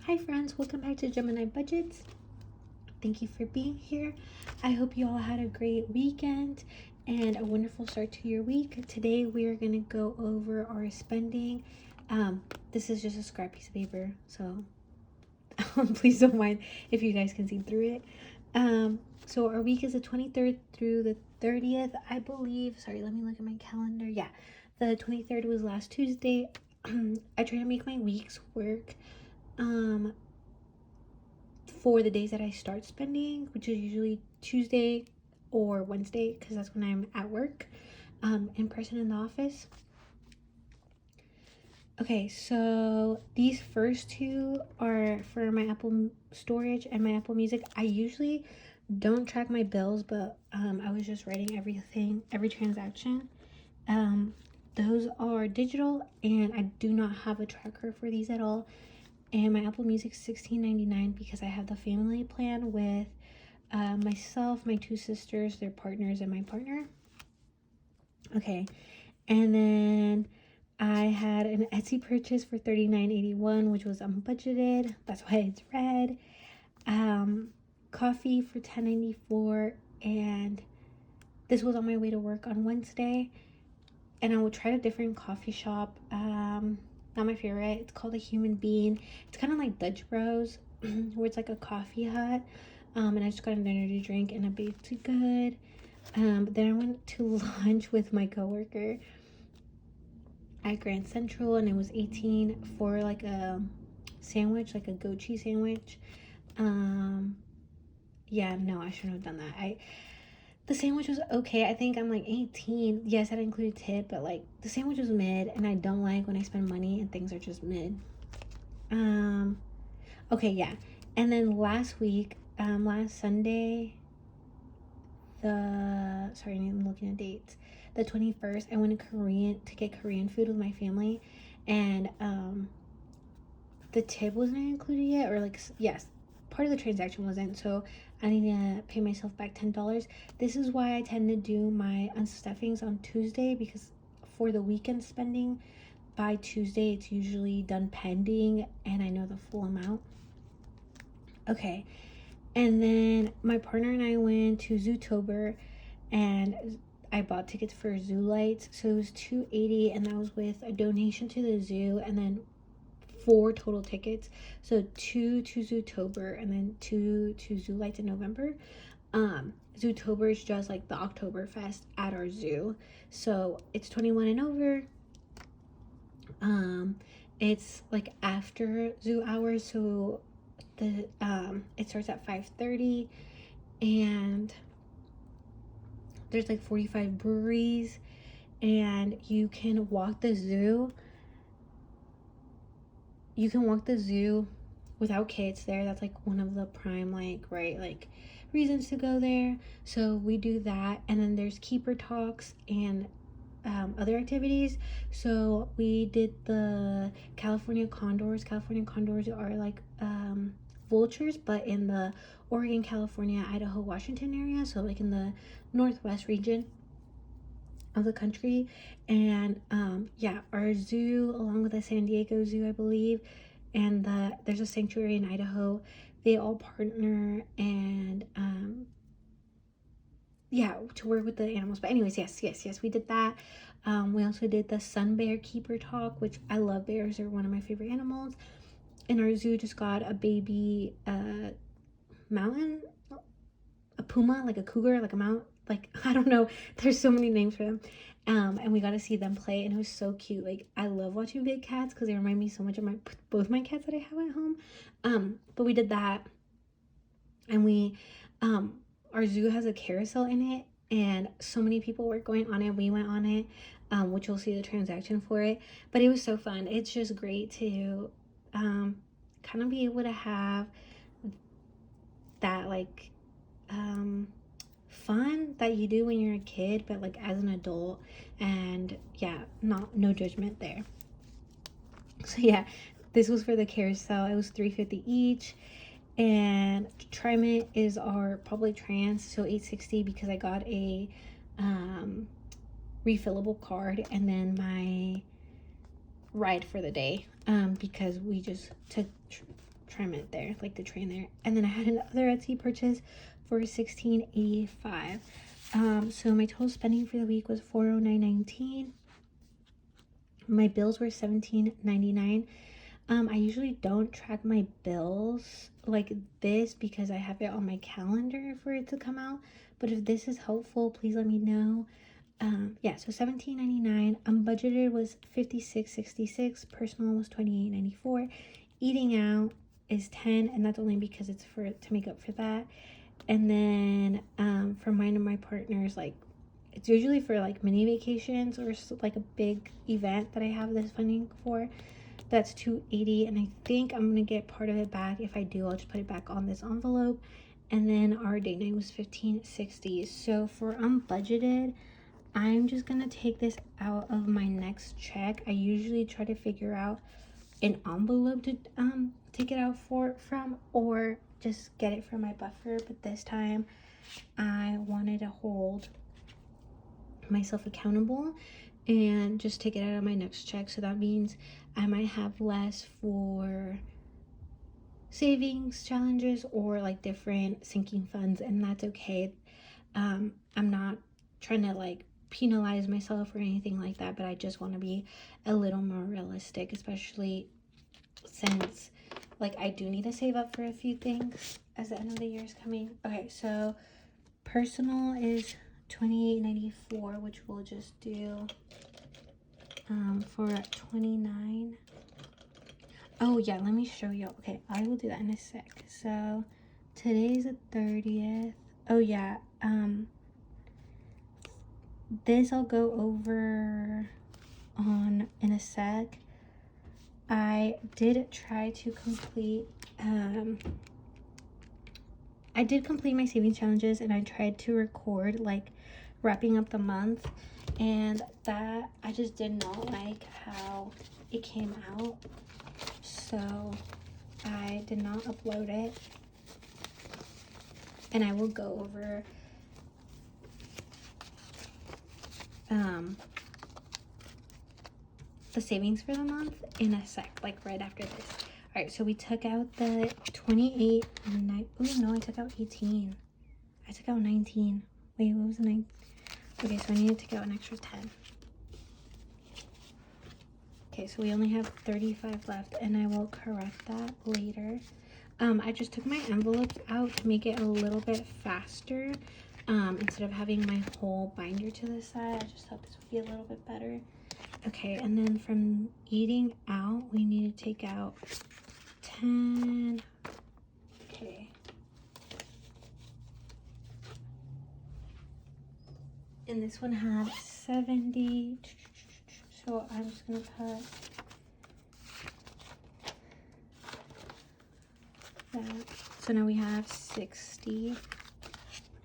Hi friends, welcome back to Gemini Budgets. Thank you for being here. I hope you all had a great weekend and a wonderful start to your week. Today we are going to go over our spending. This is just a scrap piece of paper, so please don't mind if you guys can see through it. So our week is the 23rd through the 30th, I believe. Sorry, let me look at my calendar. Yeah, the 23rd was last Tuesday. I try to make my weeks work for the days that I start spending, which is usually Tuesday or Wednesday, because that's when I'm at work, in person in the office. Okay, so these first two are for my Apple storage and my Apple Music. I usually don't track my bills, but I was just writing every transaction. Those are digital, and I do not have a tracker for these at all. And my Apple Music is $16.99 because I have the family plan with myself, my two sisters, their partners, and my partner. Okay, and then I had an Etsy purchase for $39.81, which was unbudgeted. That's why it's red. Coffee for $10.94, and this was on my way to work on Wednesday. And I will try a different coffee shop. Not my favorite. It's called A Human Being. It's kind of like Dutch Bros, where it's like a coffee hut. And I just got an energy drink and a baked good. Then I went to lunch with my coworker at Grand Central, and it was $18 for like a sandwich, like a goat cheese sandwich. Yeah, no, I shouldn't have done that. The sandwich was okay. I think I'm like 18. Yes, that included tip, but like the sandwich was mid, and I don't like when I spend money and things are just mid. Okay, yeah. And then last Sunday, I'm looking at dates. The 21st, I went to get Korean food with my family, and the tip wasn't included yet, or like, yes, part of the transaction wasn't, so I need to pay myself back $10. This is why I tend to do my unstuffings on Tuesday, because for the weekend spending, by Tuesday it's usually done pending and I know the full amount. Okay, and then my partner and I went to Zootober, and I bought tickets for Zoo Lights, so it was $280, and that was with a donation to the zoo, and then 4 total tickets, so 2 to Zootober and then 2 to Zoo Lights in November. Zootober is just like the Oktoberfest at our zoo, so it's 21 and over. It's like after zoo hours, so it starts at 5:30, and there's like 45 breweries, and you can walk the zoo without kids there. That's like one of the prime reasons to go there. So we do that, and then there's keeper talks and other activities. So we did the California condors. California condors are like vultures, but in the Oregon, California, Idaho, Washington area, so like in the northwest region of the country. And our zoo, along with the San Diego Zoo, I believe, and there's a sanctuary in Idaho, they all partner and to work with the animals. But anyways, yes, we did that. We also did the sun bear keeper talk, which I love. Bears are one of my favorite animals, and our zoo just got a baby mountain, a puma, like a cougar, like a mount, like I don't know, there's so many names for them. And we got to see them play, and it was so cute. Like, I love watching big cats because they remind me so much of both my cats that I have at home. But we did that, and we our zoo has a carousel in it, and so many people were going on it. We went on it, which you'll see the transaction for it. But it was so fun. It's just great to kind of be able to have that fun that you do when you're a kid, but like as an adult. And no judgment there. So yeah, this was for the carousel. It was $3.50 each, and TriMet is our public trans, so $8.60 because I got a refillable card, and then my ride for the day, because we just took trim it there, like the train there. And then I had another Etsy purchase for $16.85. So my total spending for the week was $409.19. My bills were $17.99. I usually don't track my bills like this because I have it on my calendar for it to come out. But if this is helpful, please let me know. Yeah, so $17.99. Budgeted was $56.66. Personal was $28.94. Eating out is $10, and that's only because it's to make up for that. And then for mine and my partners, like, it's usually for like mini vacations or like a big event that I have this funding for. That's $280, and I think I'm gonna get part of it back. If I do, I'll just put it back on this envelope. And then our date night was $15.60. So for unbudgeted, I'm just gonna take this out of my next check. I usually try to figure out an envelope to take it out from, or just get it from my buffer. But this time I wanted to hold myself accountable and just take it out of my next check. So that means I might have less for savings challenges or like different sinking funds, and that's okay. I'm not trying to like penalize myself or anything like that, but I just want to be a little more realistic, especially since like I do need to save up for a few things as the end of the year is coming. Okay, so personal is $28.94, which we'll just do for $29. Oh yeah, let me show you. Okay, I will do that in a sec. So today's the 30th. Oh yeah, this I'll go over on in a sec. I did try to complete I did complete my savings challenges, and I tried to record like wrapping up the month, and that I just did not like how it came out, so I did not upload it. And I will go over the savings for the month in a sec, like right after this. All right, so we took out the 28 and oh no, I took out 18. I took out 19. Wait, what was the 9? Okay, so I need to take out an extra 10. Okay, so we only have 35 left, and I will correct that later. I just took my envelopes out to make it a little bit faster. Instead of having my whole binder to the side, I just thought this would be a little bit better. Okay, and then from eating out, we need to take out 10. Okay. And this one had 70. So I'm just gonna put that. So now we have 60.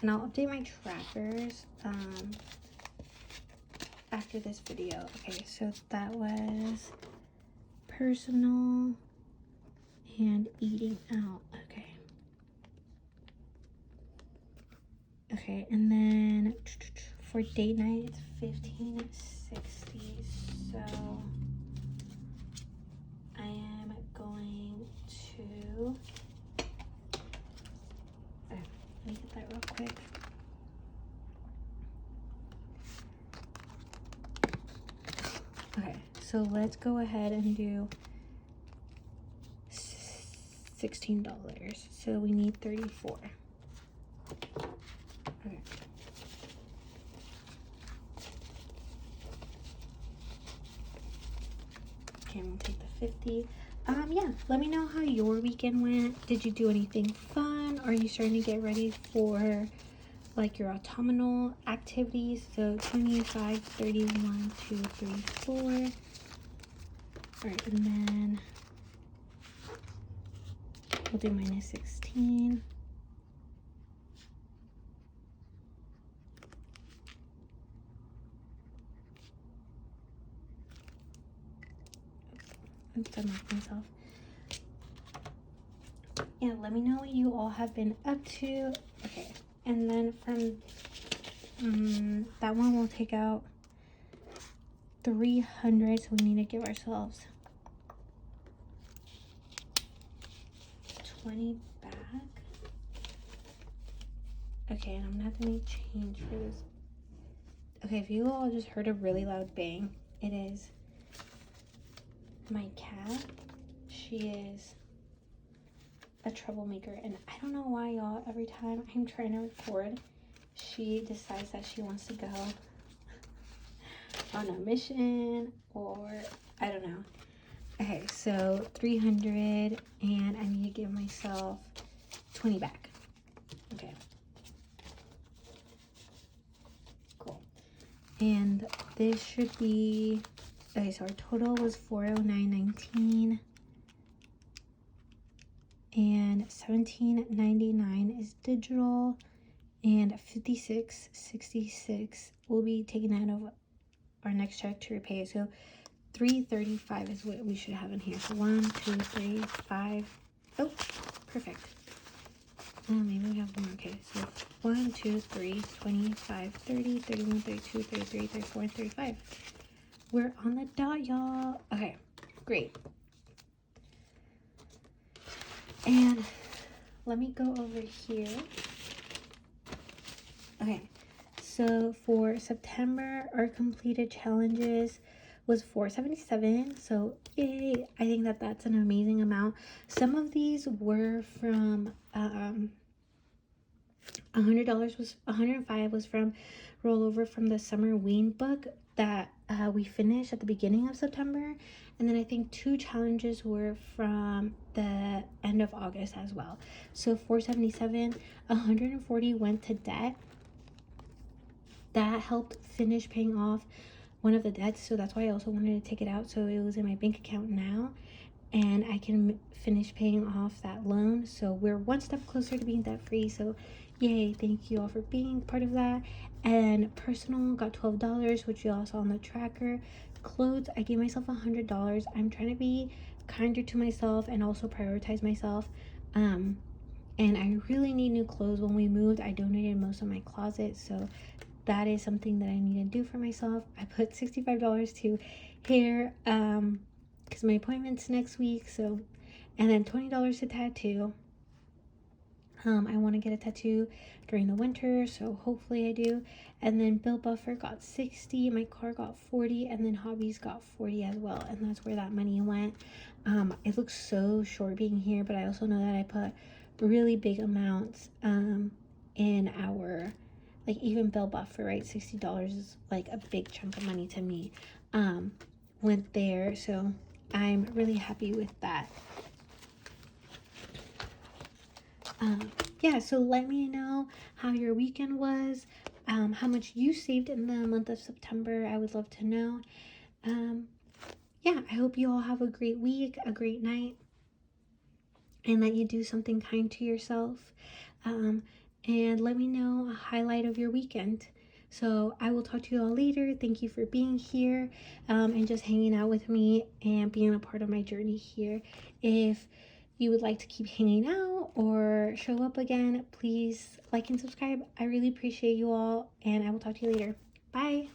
And I'll update my trackers after this video. Okay, so that was personal and eating out. Okay. Okay, and then for date night, it's $15.60. So I am going to let me get that real quick. Okay, so let's go ahead and do $16. So we need 34. Okay. Okay, I'm gonna take the 50. Yeah, let me know how your weekend went. Did you do anything fun? Are you starting to get ready for like your autumnal activities? So 25, 31, 2, 3, 4. All right, and then we'll do minus 16. Oops, I marked myself. Yeah, let me know what you all have been up to. Okay, and then from that one we'll take out 300, so we need to give ourselves 20 back. Okay, and I'm gonna have to make change for this. Okay, if you all just heard a really loud bang, it is my cat. She is a troublemaker, and I don't know why, y'all, every time I'm trying to record, she decides that she wants to go on a mission, or I don't know. Okay, so 300, and I need to give myself 20 back. Okay. Cool. And this should be, okay, so our total was 409.19. And $17.99 is digital, and $56.66 will be taken out of our next check to repay it. So $335 is what we should have in here. So 1, 2, 3, 5. Oh, perfect. Maybe we have more. Okay, so 1, 2, 3, 25, 30, 31, 32, 33, 34, and 35. We're on the dot, y'all. Okay, great. And let me go over here. Okay, so for September, our completed challenges was 477. So yay, I think that that's an amazing amount. Some of these were from $100 was $105 was from rollover from the summer wean book that we finished at the beginning of September, and then I think 2 challenges were from the end of August as well. So 477, 140 went to debt. That helped finish paying off one of the debts, so that's why I also wanted to take it out, so it was in my bank account now, and I can finish paying off that loan. So we're one step closer to being debt free. So yay, thank you all for being part of that. And personal got $12, which you all saw on the tracker. Clothes, I gave myself $100. I'm trying to be kinder to myself and also prioritize myself. And I really need new clothes. When we moved, I donated most of my closet, so that is something that I need to do for myself. I put $65 to hair, because my appointment's next week. So, and then $20 to tattoo. I want to get a tattoo during the winter, so hopefully I do. And then Bill Buffer got 60, my car got 40, and then Hobbies got 40 as well, and that's where that money went. It looks so short being here, but I also know that I put really big amounts in our, like, even Bill Buffer, right? $60 is like a big chunk of money to me, went there, so I'm really happy with that. Yeah, so let me know how your weekend was, how much you saved in the month of September. I would love to know. Yeah, I hope you all have a great week, a great night, and that you do something kind to yourself. And let me know a highlight of your weekend. So I will talk to you all later. Thank you for being here, and just hanging out with me and being a part of my journey here. If you would like to keep hanging out or show up again, please like and subscribe. I really appreciate you all, and I will talk to you later. Bye.